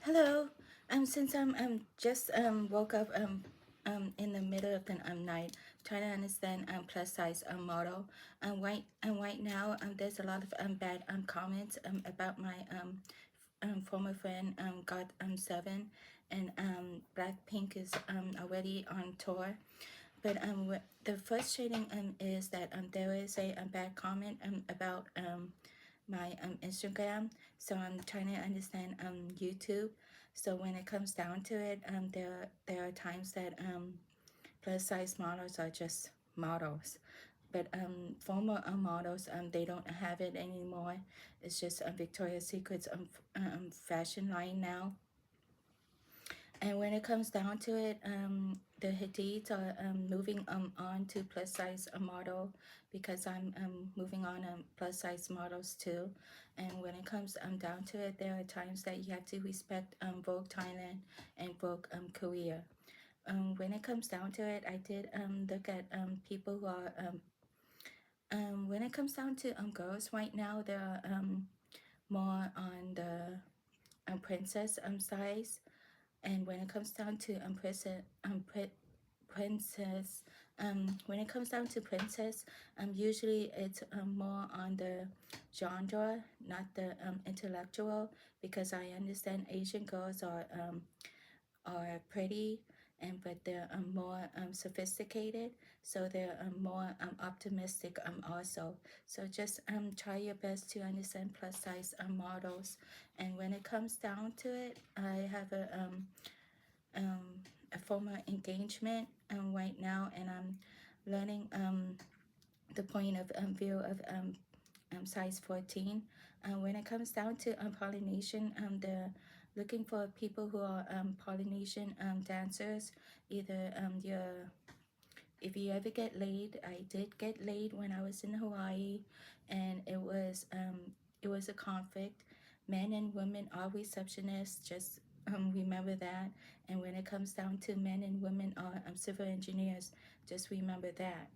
Hello. Since just woke up in the middle of the night, trying to understand plus size model. Right now there's a lot of bad comments about my former friend got 7, and Blackpink is already on tour. But the frustrating is that there is a bad comment about my Instagram. So I'm trying to understand YouTube. So when it comes down to it, there are times that plus size models are just models. But former models, they don't have it anymore. It's just Victoria's Secret's fashion line now. And when it comes down to it, the Hadids are moving on to plus size model, because I'm moving on plus size models too. And when it comes down to it, there are times that you have to respect Vogue Thailand and Vogue Korea. When it comes down to it, I did look at people who are when it comes down to girls right now, they're more on the princess size. And when it comes down to princess, when it comes down to princess, usually it's more on the genre, not the intellectual, because I understand Asian girls are pretty, and but they're more sophisticated, so they're more optimistic also. So just try your best to understand plus size models. And when it comes down to it, I have um, a former engagement right now, and I'm learning the point of view of size 14. When it comes down to Polynesian, they're looking for people who are Polynesian dancers. Either if you ever get laid, I did get laid when I was in Hawaii, and it was a conflict. Men and women are receptionists. Just remember that. And when it comes down to men and women are civil engineers, just remember that.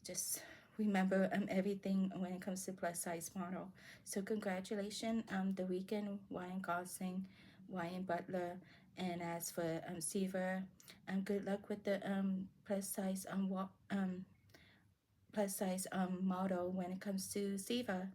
Just remember everything when it comes to plus size model. So congratulations, The Weeknd, Ryan Gosling, Ryan Butler, and as for Seaver, good luck with the plus size model when it comes to Seaver.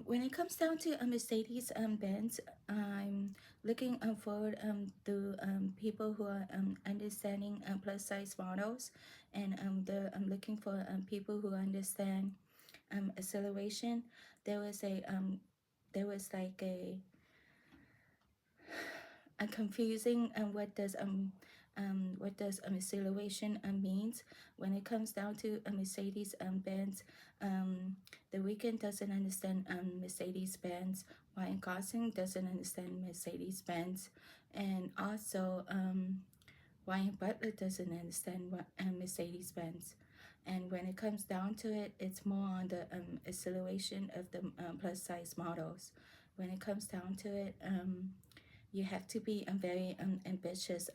When it comes down to Mercedes Benz, I'm looking forward to people who are understanding plus size models, and I'm looking for people who understand acceleration. There was a there was like a confusing what does acceleration means when it comes down to a Mercedes Benz. The Weeknd doesn't understand Mercedes Benz. Ryan Gosling doesn't understand Mercedes Benz, and also Ryan Butler doesn't understand what Mercedes Benz. And when it comes down to it, it's more on the acceleration of the plus size models. When it comes down to it, you have to be very ambitious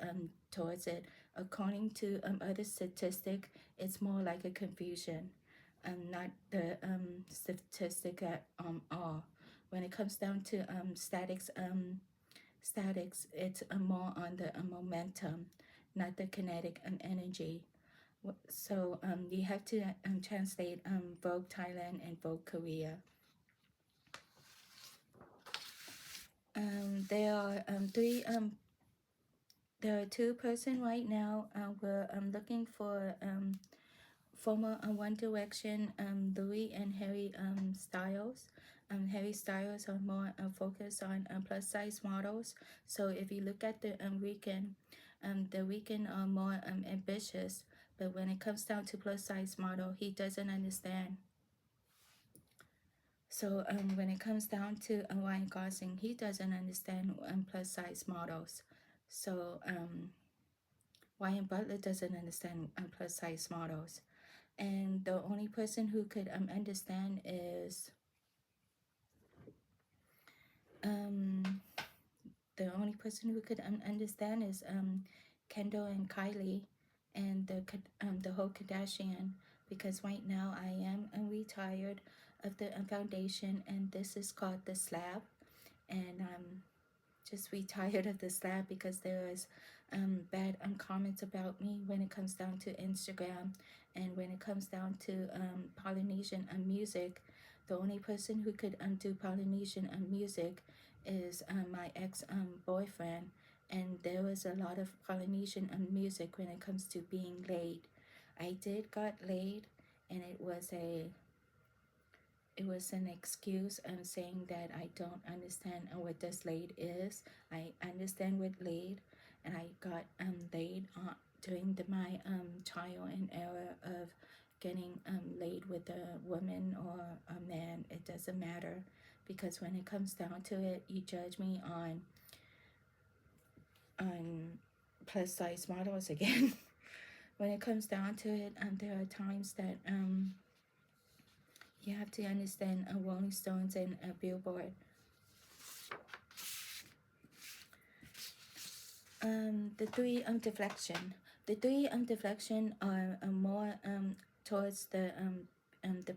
towards it. According to other statistic, it's more like a confusion, not the statistic at all. When it comes down to statics, it's more on the momentum, not the kinetic energy. So you have to translate Vogue Thailand and Vogue Korea. There are there are two person right now. We're looking for former One Direction, Louis and Harry Styles. Harry Styles are more focused on plus size models. So if you look at the Weeknd are more ambitious. But when it comes down to plus size model, he doesn't understand. So when it comes down to Ryan Gosling, he doesn't understand plus size models. So Ryan Butler doesn't understand plus size models. And the only person who could understand is um, the only person who could understand is Kendall and Kylie, and the whole Kardashian, because right now I am retired of the foundation, and this is called the slab. and just retired of the slap because there was bad comments about me when it comes down to Instagram, and when it comes down to Polynesian music. The only person who could do Polynesian music is my ex boyfriend, and there was a lot of Polynesian music when it comes to being laid. I did got laid, and it was an excuse saying that I don't understand what this laid is. I understand what laid, and I got laid during my trial and error of getting laid with a woman or a man. It doesn't matter, because when it comes down to it, you judge me on plus size models again. When it comes down to it, there are times that you have to understand Rolling Stones and Billboard. The three deflection. The three deflection are more towards the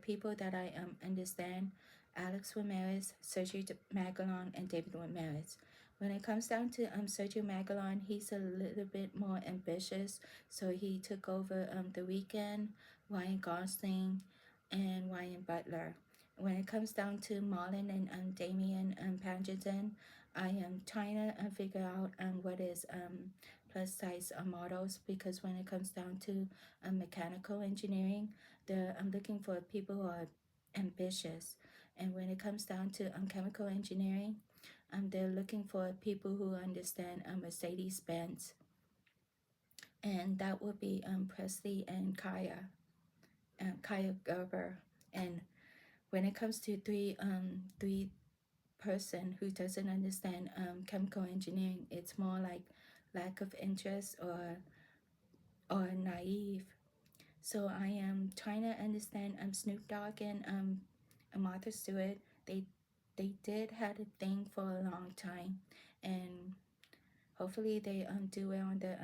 people that I understand: Alex Ramirez, Sergio Magalon, and David Ramirez. When it comes down to Sergio Magalon, he's a little bit more ambitious, so he took over The Weeknd, Ryan Gosling, and Ryan Butler. When it comes down to Marlon and Damian Pangerton, I am trying to figure out what is plus size models, because when it comes down to mechanical engineering, I'm looking for people who are ambitious, and when it comes down to chemical engineering, they're looking for people who understand Mercedes Benz, and that would be Presley and Kaya Gerber. And when it comes to three person who doesn't understand chemical engineering, it's more like lack of interest or naive. So I am trying to understand Snoop Dogg and Martha Stewart. They did had a thing for a long time, and hopefully they do well on the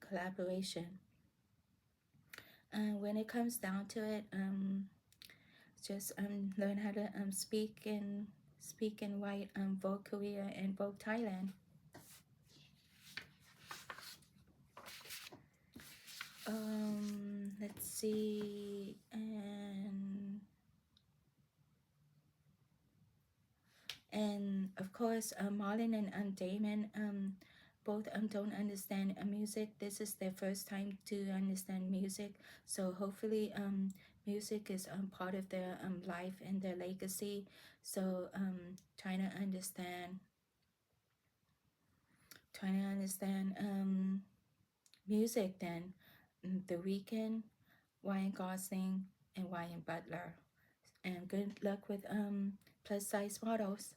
collaboration. When it comes down to it, just learn how to speak and write Vogue Korea and Vogue Thailand. Let's see, and of course, Marlon and Damon both don't understand music. This is their first time to understand music, so hopefully music is part of their life and their legacy. So trying to understand music then. The Weeknd, Ryan Gosling, and Ryan Butler. And good luck with plus size models.